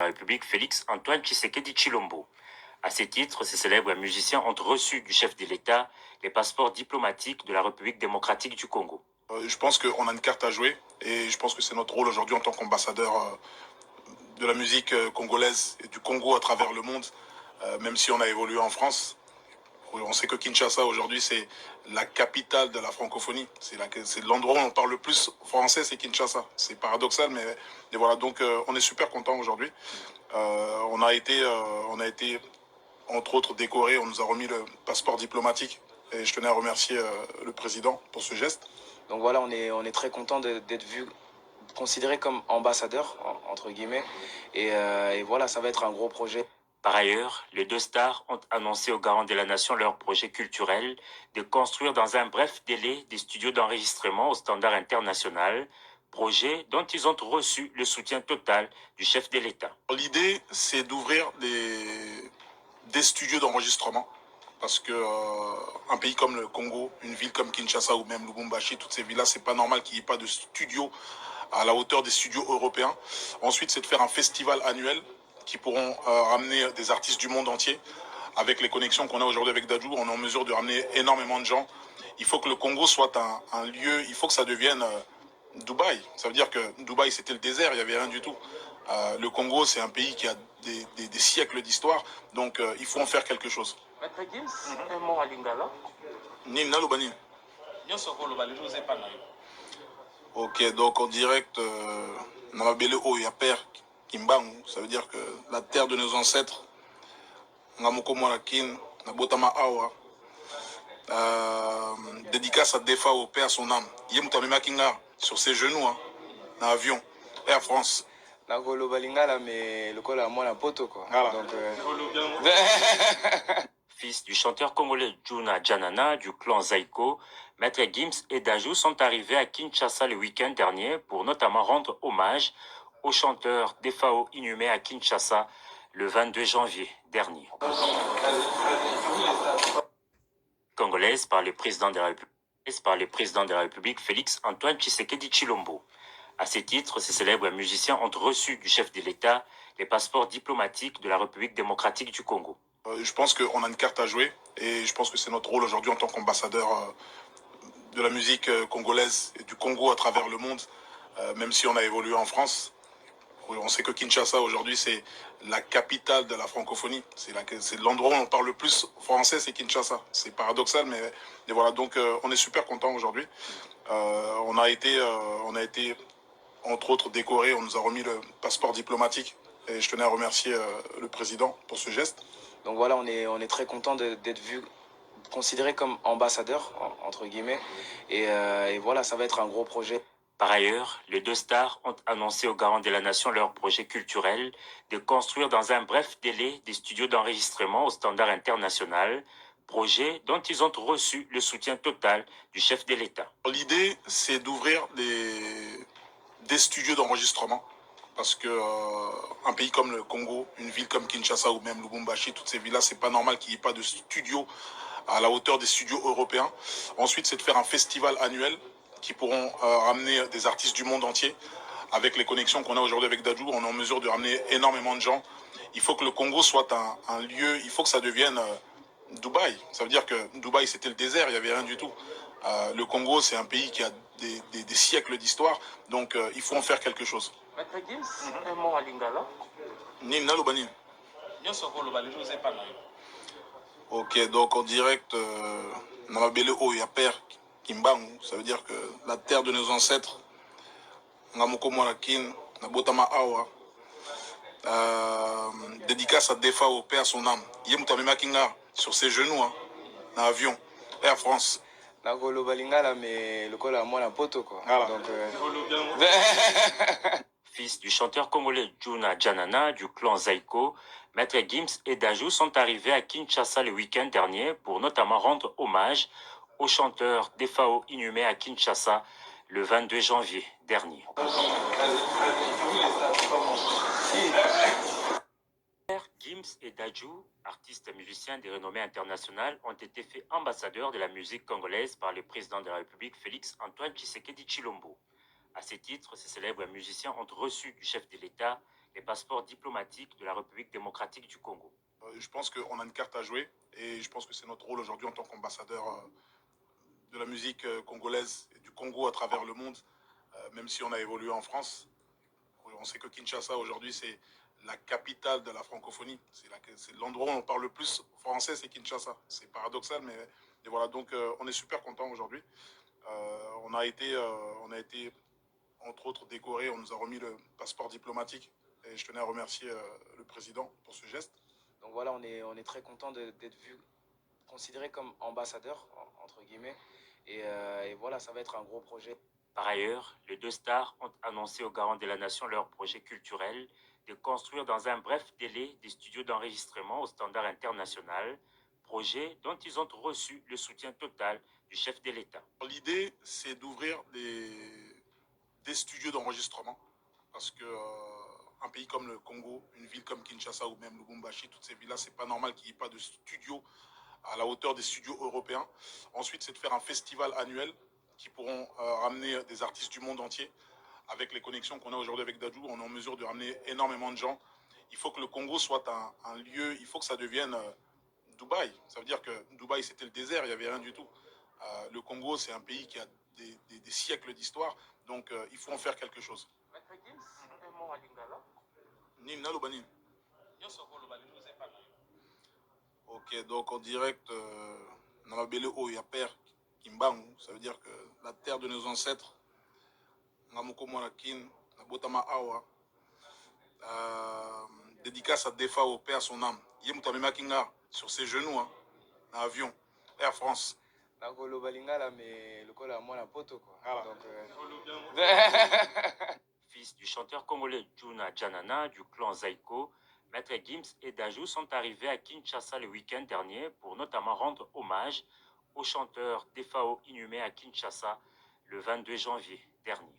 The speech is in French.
la République Félix Antoine Tshisekedi Tshilombo. À ces titres, ces célèbres musiciens ont reçu du chef de l'État les passeports diplomatiques de la République démocratique du Congo. Je pense qu'on a une carte à jouer et je pense que c'est notre rôle aujourd'hui en tant qu'ambassadeur de la musique congolaise et du Congo à travers le monde, même si on a évolué en France. On sait que Kinshasa aujourd'hui c'est la capitale de la francophonie, c'est l'endroit où on parle le plus français, c'est Kinshasa. C'est paradoxal, mais voilà, donc on est super content aujourd'hui. On a été entre autres décoré, on nous a remis le passeport diplomatique et je tenais à remercier le président pour ce geste. Donc voilà, on est très content d'être vu, considéré comme ambassadeur, entre guillemets, et voilà, ça va être un gros projet. Par ailleurs, les deux stars ont annoncé aux garants de la nation leur projet culturel de construire dans un bref délai des studios d'enregistrement au standard international, projet dont ils ont reçu le soutien total du chef de l'État. L'idée, c'est d'ouvrir des studios d'enregistrement parce que un pays comme le Congo, une ville comme Kinshasa ou même Lubumbashi, toutes ces villes-là, c'est pas normal qu'il n'y ait pas de studios à la hauteur des studios européens. Ensuite, c'est de faire un festival annuel qui pourront ramener des artistes du monde entier. Avec les connexions qu'on a aujourd'hui avec Dadju, on est en mesure de ramener énormément de gens. Il faut que le Congo soit un lieu, il faut que ça devienne Dubaï. Ça veut dire que Dubaï, c'était le désert, il n'y avait rien du tout. Le Congo, c'est un pays qui a des siècles d'histoire, donc il faut en faire quelque chose. Maître Gims, un mot à Lingala. Nina Lobanin. Ok, donc en direct, Namabele Oyaper Kimbangu, ça veut dire que la terre de nos ancêtres, Ngamoko Mwarakin, Nabotama Awa, dédicace à Defa au père son âme. Yemutamima Kinga, sur ses genoux, hein, dans l'avion, Air France. Nakoloba Lingala, mais le col à moi la poto, quoi. Voilà. Donc, Fils du chanteur congolais Juna Janana du clan Zaiko, Maître Gims et Dajou sont arrivés à Kinshasa le week-end dernier pour notamment rendre hommage au chanteur Defao inhumé à Kinshasa le 22 janvier dernier. Congolaise par le président de la République Félix Antoine Tshisekedi Tshilombo. À ces titres, ces célèbres musiciens ont reçu du chef de l'État les passeports diplomatiques de la République démocratique du Congo. Je pense qu'on a une carte à jouer et je pense que c'est notre rôle aujourd'hui en tant qu'ambassadeur de la musique congolaise et du Congo à travers le monde, même si on a évolué en France. On sait que Kinshasa aujourd'hui c'est la capitale de la francophonie, c'est l'endroit où on parle le plus français, c'est Kinshasa. C'est paradoxal, mais voilà, donc on est super content aujourd'hui. On a été entre autres décoré, on nous a remis le passeport diplomatique et je tenais à remercier le président pour ce geste. donc voilà, on est très content d'être vu, considéré comme ambassadeur, entre guillemets, et voilà, ça va être un gros projet. Par ailleurs, les deux stars ont annoncé aux garants de la nation leur projet culturel de construire dans un bref délai des studios d'enregistrement au standard international, projet dont ils ont reçu le soutien total du chef de l'État. L'idée, c'est d'ouvrir des studios d'enregistrement parce que un pays comme le Congo, une ville comme Kinshasa ou même Lubumbashi, toutes ces villes-là, c'est pas normal qu'il n'y ait pas de studios à la hauteur des studios européens. Ensuite, c'est de faire un festival annuel qui pourront ramener des artistes du monde entier. Avec les connexions qu'on a aujourd'hui avec Dadju, on est en mesure de ramener énormément de gens. Il faut que le Congo soit un lieu, il faut que ça devienne Dubaï. Ça veut dire que Dubaï, c'était le désert, il n'y avait rien du tout. Le Congo, c'est un pays qui a des siècles d'histoire, donc il faut en faire quelque chose. Maître Gims, un mot à Lingala. Nina Lobanin. Ok, donc en direct, Namabele Oyaper Kimbangu, ça veut dire que la terre de nos ancêtres, Ngamoko Mwarakin, Nabotama Awa, dédicace à Defa au père son âme. Yemutamima Kinga, sur ses genoux, hein, dans l'avion, Air France. Nakoloba Lingala, mais le col à moi la poto, quoi. Voilà. Donc, Fils du chanteur congolais Juna Janana du clan Zaiko, Maître Gims et Dajou sont arrivés à Kinshasa le week-end dernier pour notamment rendre hommage au chanteur Defao inhumé à Kinshasa le 22 janvier dernier. Gims et Dadju, artistes et musiciens de renommée internationale, ont été faits ambassadeurs de la musique congolaise par le président de la République Félix Antoine Tshisekedi Tshilombo. À ces titres, ces célèbres musiciens ont reçu du chef de l'État les passeports diplomatiques de la République démocratique du Congo. Je pense qu'on a une carte à jouer et je pense que c'est notre rôle aujourd'hui en tant qu'ambassadeur de la musique congolaise et du Congo à travers le monde, même si on a évolué en France. On sait que Kinshasa aujourd'hui c'est la capitale de la francophonie. C'est l'endroit où on parle le plus français, c'est Kinshasa. C'est paradoxal, mais et voilà. Donc on est super content aujourd'hui. On a été entre autres décoré. On nous a remis le passeport diplomatique et je tenais à remercier le président pour ce geste. Donc voilà, on est très content d'être vu, considéré comme ambassadeur, entre guillemets. Et voilà, ça va être un gros projet. Par ailleurs, les deux stars ont annoncé aux garants de la nation leur projet culturel de construire dans un bref délai des studios d'enregistrement au standard international, projet dont ils ont reçu le soutien total du chef de l'État. L'idée, c'est d'ouvrir des studios d'enregistrement parce que un pays comme le Congo, une ville comme Kinshasa ou même Lubumbashi, toutes ces villes-là, c'est pas normal qu'il n'y ait pas de studios à la hauteur des studios européens. Ensuite, c'est de faire un festival annuel qui pourront ramener des artistes du monde entier. Avec les connexions qu'on a aujourd'hui avec Dadju, on est en mesure de ramener énormément de gens. Il faut que le Congo soit un lieu, il faut que ça devienne Dubaï. Ça veut dire que Dubaï, c'était le désert, il n'y avait rien du tout. Le Congo, c'est un pays qui a des siècles d'histoire, donc il faut en faire quelque chose. Maître Gims, un mot à Lingala. Nimna Lobanin. Ok, donc en direct, Namabele Oyaper Kimbangu, ça veut dire que la terre de nos ancêtres, Ngamoko Mwanakin, Nabotama Awa, dédicace à Defa au père son âme. Yemutame Kinga sur ses genoux, hein, dans l'avion, Air France. Nakoloba Lingala, mais le col à moi la poto, quoi. Voilà. Donc, Fils du chanteur congolais Juna Janana du clan Zaiko, Maître Gims et Dajou sont arrivés à Kinshasa le week-end dernier pour notamment rendre hommage au chanteur Defao inhumé à Kinshasa le 22 janvier dernier.